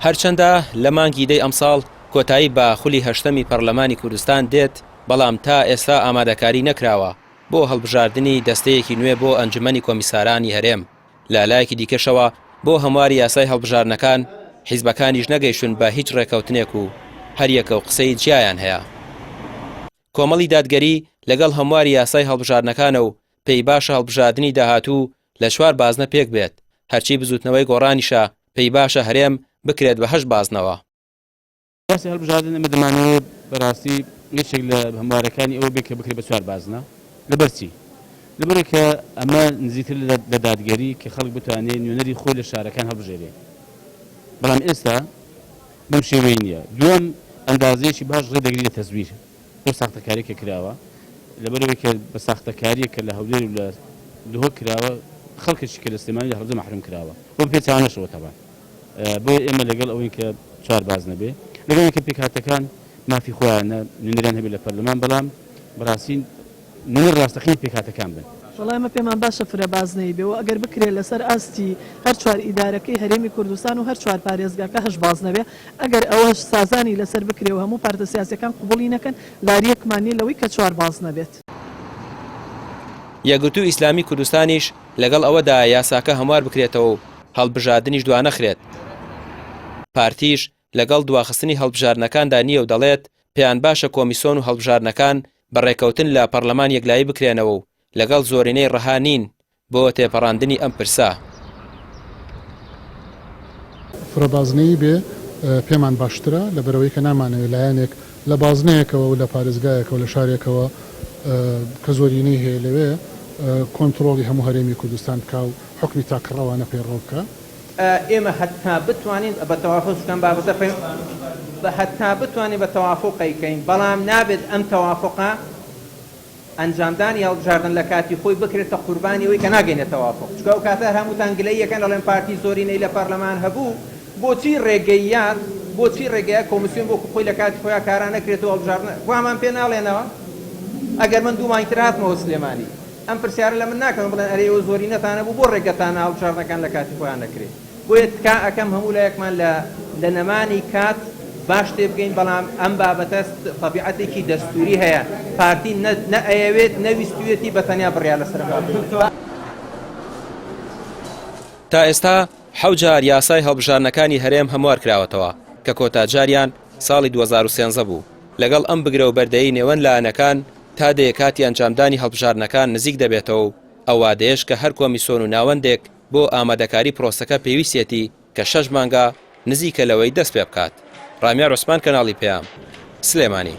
هەرچەندە لە مانگی دەی ئەمساڵ کۆتایی بە خولی هەشتەمی پەرلەمانی کوردستان دێت، بەڵام تا ئێستا ئامادەکاری نەکراوە بۆ هەڵبژاردننی دەستەیەکی نوێ بۆ ئەنجومەنی کۆمیسارانی هەرێم. لە لایەکی دیکەشەوە بۆ هەمواری یاسای هەڵبژاردنەکان حیزبەکانیش نەگەیشتون بە هیچ ڕێکەوتنێک و هەریەکە و قسەی جیایان هەیە. کۆمەڵی دادگەری لەگەڵ هەمواری یاسای هەڵبژاردنەکانە و پێی باشە هەڵبژاردننی داهاتوو لە 4 بازنە پێک بێت، هەرچی بزوتنەوەی گۆڕانیشە پێی باشە هەرێم بکرێت بە 8 بازنەوە. باسی هەڵبژاردن ئەمە دەمانەوێت بەڕاستی یەکێک لە هەموارەکانی ئەوە بێت کە بکرێت بە 4 بازنە. لەبەرچی؟ لەبەرێک کە ئەمە نزیکتر لە دادگەری کە خەڵک بتوانێت نوێنەری خۆی لە شارەکان هەڵبژێرێت. بەڵام ئێستا بەم شێوەی نییە. دووەم ئەندازەیەکی باش ڕێدەگرێت تەزویر بۆ ساختەکاریەکە کراوە، لەبەرەوەی کە بە ساختەکاریەکە لە هەولێر و لە دهۆ کراوە خەڵکێکی کە لە سلێمانی لە هەڵبجە مەحروم کراوە بۆ پێچوانەشەوە تەبان. بۆیە ئێمە لەگەڵ ئەوەی کە 4 بازنە بێ لەگەڵ کە پێکهاتەکان مافی خۆیانە نوێنەران هەبێت لە پەرلەمان، بەڵام بەڕاستی نوێنەر ڕاستەقینی پێکهاتەکان بن. وەڵای ئەمە پێمان باشە فرە بازنەی بێ و ئەگەر بکرێت لەسەر ئاستی هەر 4 ئیدارەکەی هەرێمی کوردستان و هەر 4 پارێزگاکە 8 بازنە بێ، ئەگەر ئەوەش سازانی لەسەر بکرێ و هەموو پارتە سیاسیەکان قبوڵی نەکەن، لاریەکمانی لەوەی کە 4 بازنە بێت. یەکگرتووی ئیسلامی کوردستانیش لەگەڵ ئەوەدا یاساکە هەموار بکرێتەوە و هەڵبژاردننیش دوانەخرێت. پارتیش لەگەڵ دواخستنی هەڵبژاردنەکاندا نییە و دەڵێت پێیان باشە کۆمیسیۆن و هەڵبژاردنەکان بەڕێکەوتن لە پەرلەمان یەکلایی بکرێنەوە و لەگەڵ زۆرینەی ڕەهانین بۆ تێپەڕاندنی ئەم پرسا. فرەبازنەی بێ پێمان باشترە لەبەرەوەی کە نامانەوێت لایەنێک لە بازنەیەکەوە و لە پارێزگایەکەوە لە شارێکەوە کە زۆرینەی هەیە لەوێ کۆنتترۆڵی هەموو هەرێمی کوردستان بکە و حکمی تاکڕەوانە پەیڕۆکە. ئێمە هەتا بتوانین بە تەوافقشکان بابەتە هەتا بتوانین بە تەوافقیکەین، بەڵام نابێت ئەم تەوافقە ئەنجامدانی هەڵبژاردن لە کاتی خۆی بکرێتە قوربانی ئەوەی کە ناگەینە تەوافق. چکە ئەو کاتە هەمووتان گلەیەکەن دەڵێن پارتی زۆرینەی لە پەرلەمان هەبوو، بۆچی ڕێگەیە کۆمیسیۆن بۆ خۆی لە کاتی خۆیان کاران نەکرێتەوە هەڵبژاردن وامان پێ ناڵێنەوە. ئەگەر من دوو مانگتر هاتمەوە سلێمانی ئەم پرسیارە لە من ناکەن بڵێن ئەرێ ئەوە زۆرینەتانە بوو بۆ ڕێگەتانە هەڵبژاردنەکان لە کاتی خۆیان نەکرێت. بۆیە تکا ئەەکەم هەموو لایەکمان لە نەمانی کات باش تێ بگەین، بەڵام ئەم بابەتە تەبیعەتێکی دەستوری هەیە، پارتی نەئەیەوێت نەویستوێتی بەتەنیا بڕیا لەسەر. تا ئێستا 7 جار یاسای هەڵبژاردنەکانی هەرێم هەموار کراوەتەوە کە کۆتاجاریان ساڵی 2013 بوو. لەگەڵ ئەم بگرە و بەردەیی نێوەن لایەنەکان تا دەیە کاتی ئەنجامدانی هەڵبژاردنەکان نزیک دەبێتەوە و ئەوادەیەش کە هەر کۆمیسیۆن و ناوەندێک بۆ ئامادەکاری پرۆسەکە پێویستێتی کە 6 مانگە نزیکە لەوەی دەست پێ بکات. ڕامیار عوسمان، کەناڵی پێام، سلێمانی.